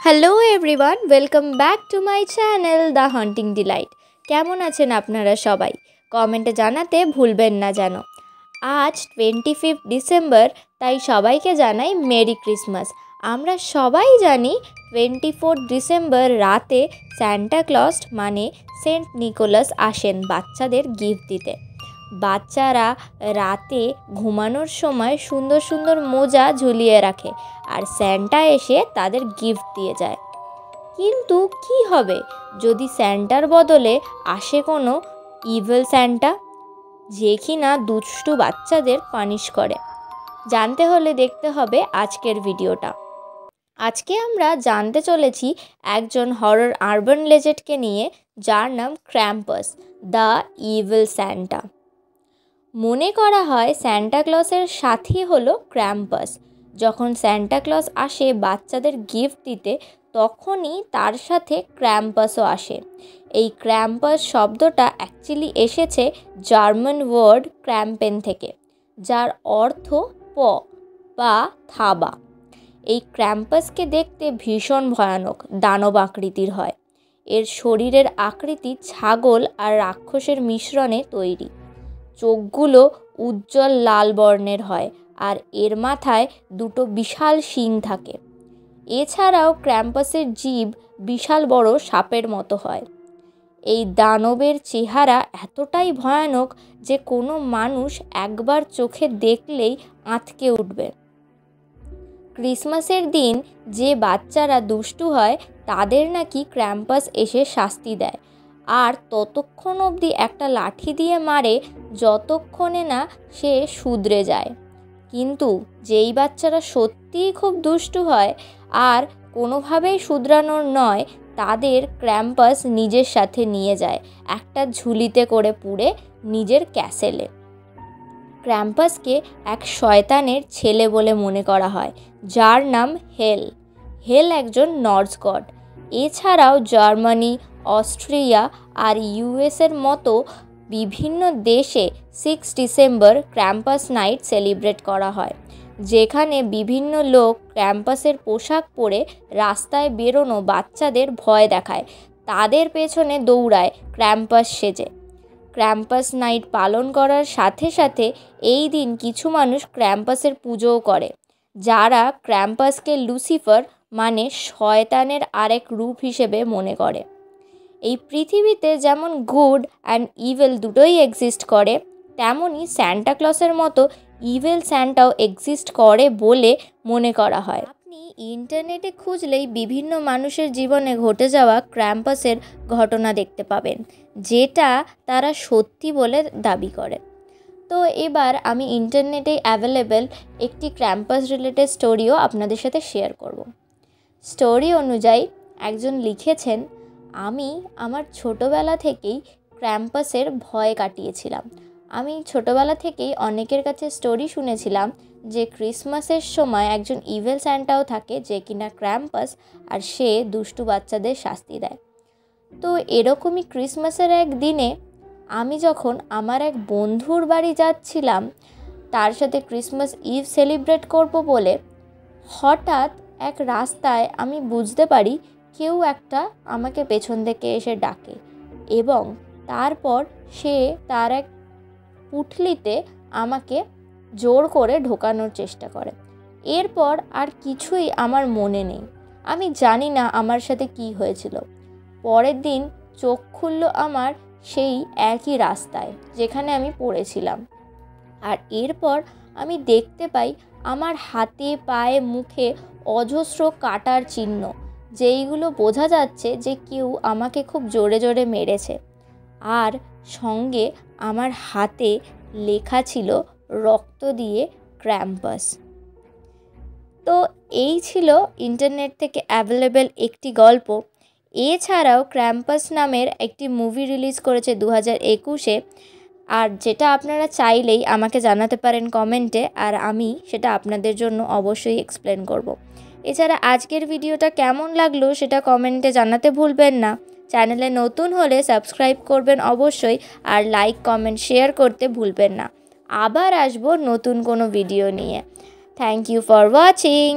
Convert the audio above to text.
Hello everyone, welcome back to my channel the hunting delight. কেমন আছেন আপনারা সবাই? কমেন্টে জানাতে ভুলবেন না যেন। আজ 25 ডিসেম্বর, তাই সবাইকে জানাই মেরি ক্রিসমাস। আমরা সবাই জানি 24 ডিসেম্বর রাতে স্যান্টা ক্লজ মানে সেন্ট নিকোলাস আসেন বাচ্চাদের গিফট দিতে। বাচ্চারা রাতে ঘুমানোর সময় সুন্দর সুন্দর মোজা ঝুলিয়ে রাখে আর স্যান্টা এসে তাদের গিফট দিয়ে যায়। কিন্তু কি হবে যদি স্যান্টার বদলে আসে কোনো ইভিল স্যান্টা, যে কিনা দুষ্টু বাচ্চাদের পানিশ করে? জানতে হলে দেখতে হবে আজকের ভিডিওটা। আজকে আমরা জানতে চলেছি একজন হরর আরবান লেজেন্ডকে নিয়ে, যার নাম ক্র্যাম্পাস দ্য ইভিল স্যান্টা। মনে করা হয় স্যান্টা ক্লজের সাথী হলো ক্র্যাম্পাস। যখন স্যান্টা ক্লজ আসে বাচ্চাদের গিফট দিতে, তখনই তার সাথে ক্র্যাম্পাসও আসে। এই ক্র্যাম্পাস শব্দটা অ্যাকচুয়ালি এসেছে জার্মান ওয়ার্ড ক্র্যাম্পেন থেকে, যার অর্থ প বা থাবা। এই ক্র্যাম্পাসকে দেখতে ভীষণ ভয়ানক দানব আকৃতির হয়। এর শরীরের আকৃতি ছাগল আর রাক্ষসের মিশ্রণে তৈরি। চোখগুলো উজ্জ্বল লাল বর্ণের হয় আর এর মাথায় দুটো বিশাল শিং থাকে। এছাড়াও ক্র্যাম্পাসের জিভ বিশাল বড় সাপের মতো হয়। এই দানবের চেহারা এতটাই ভয়ানক যে কোনো মানুষ একবার চোখে দেখলেই আঁতকে উঠবে। ক্রিসমাসের দিন যে বাচ্চারা দুষ্টু হয় তাদের নাকি ক্র্যাম্পাস এসে শাস্তি দেয়, আর ততক্ষণ অবধি একটা লাঠি দিয়ে মারে যতক্ষণে না সে শুধরে যায়। কিন্তু যেই বাচ্চারা সত্যিই খুব দুষ্টু হয় আর কোনোভাবেই শুধরানোর নয়, তাদের ক্র্যাম্পাস নিজের সাথে নিয়ে যায় একটা ঝুলিতে করে পুরে নিজের ক্যাসেলে। ক্র্যাম্পাসকে এক শয়তানের ছেলে বলে মনে করা হয়, যার নাম হেল। হেল একজন নর্স গড। এছাড়াও জার্মানি, অস্ট্রিয়া আর ইউএসের মতো বিভিন্ন দেশে 6 ডিসেম্বর ক্র্যাম্পাস নাইট সেলিব্রেট করা হয়, যেখানে বিভিন্ন লোক ক্র্যাম্পাসের পোশাক পরে রাস্তায় বেরোনো বাচ্চাদের ভয় দেখায়, তাদের পেছনে দৌড়ায় ক্র্যাম্পাস সেজে। ক্র্যাম্পাস নাইট পালন করার সাথে সাথে এই দিন কিছু মানুষ ক্র্যাম্পাসের পুজোও করে, যারা ক্র্যাম্পাসকে লুসিফার মানে শয়তানের আরেক রূপ হিসেবে মনে করে। এই পৃথিবীতে যেমন গুড অ্যান্ড ইভিল দুটোই এক্সিস্ট করে, তেমনই স্যান্টা ক্লজের মতো ইভিল স্যান্টাও এক্সিস্ট করে বলে মনে করা হয়। আপনি ইন্টারনেটে খুঁজলেই বিভিন্ন মানুষের জীবনে ঘটে যাওয়া ক্র্যাম্পাসের ঘটনা দেখতে পাবেন, যেটা তারা সত্যি বলে দাবি করে। তো এবার আমি ইন্টারনেটে অ্যাভেলেবেল একটি ক্র্যাম্পাস রিলেটেড স্টোরিও আপনাদের সাথে শেয়ার করব। স্টোরি অনুযায়ী একজন লিখেছেন, আমি আমার ছোটোবেলা থেকেই ক্র্যাম্পাসের ভয় কাটিয়েছিলাম। আমি ছোটোবেলা থেকেই অনেকের কাছে স্টোরি শুনেছিলাম যে ক্রিসমাসের সময় একজন ইভিল স্যান্টাও থাকে, যে কিনা ক্র্যাম্পাস, আর সে দুষ্টু বাচ্চাদের শাস্তি দেয়। তো এরকমই ক্রিসমাসের এক দিনে আমি যখন আমার এক বন্ধুর বাড়ি যাচ্ছিলাম, তার সাথে ক্রিসমাস ইভ সেলিব্রেট করব বলে, হঠাৎ এক রাস্তায় আমি বুঝতে পারি কেউ একটা আমাকে পেছন থেকে এসে ডাকে এবং তারপর সে তার এক পুঁটলিতে আমাকে জোর করে ঢোকানোর চেষ্টা করে। এরপর আর কিছুই আমার মনে নেই। আমি জানি না আমার সাথে কি হয়েছিল। পরের দিন চোখ খুলল আমার সেই একই রাস্তায় যেখানে আমি পড়েছিলাম, আর এরপর আমি দেখতে পাই আমার হাতে, পায়ে, মুখে অজস্র কাটার চিহ্ন, যেইগুলো বোঝা যাচ্ছে যে কেউ আমাকে খুব জোরে জোরে মেরেছে। আর সঙ্গে আমার হাতে লেখা ছিল রক্ত দিয়ে ক্র্যাম্পাস। তো এই ছিল ইন্টারনেট থেকে অ্যাভেলেবেল একটি গল্প। এছাড়াও ক্র্যাম্পাস নামের একটি মুভি রিলিজ করেছে 2021-এ, আর যেটা আপনারা চাইলেই আমাকে জানাতে পারেন কমেন্টে, আর আমি সেটা আপনাদের জন্য অবশ্যই এক্সপ্লেন করব। এছাড়া আজকের ভিডিওটা কেমন লাগলো সেটা কমেন্টে জানাতে ভুলবেন না। চ্যানেলে নতুন হলে সাবস্ক্রাইব করবেন অবশ্যই, আর লাইক, কমেন্ট, শেয়ার করতে ভুলবেন না। আবার আসবো নতুন কোনো ভিডিও নিয়ে। Thank you for watching.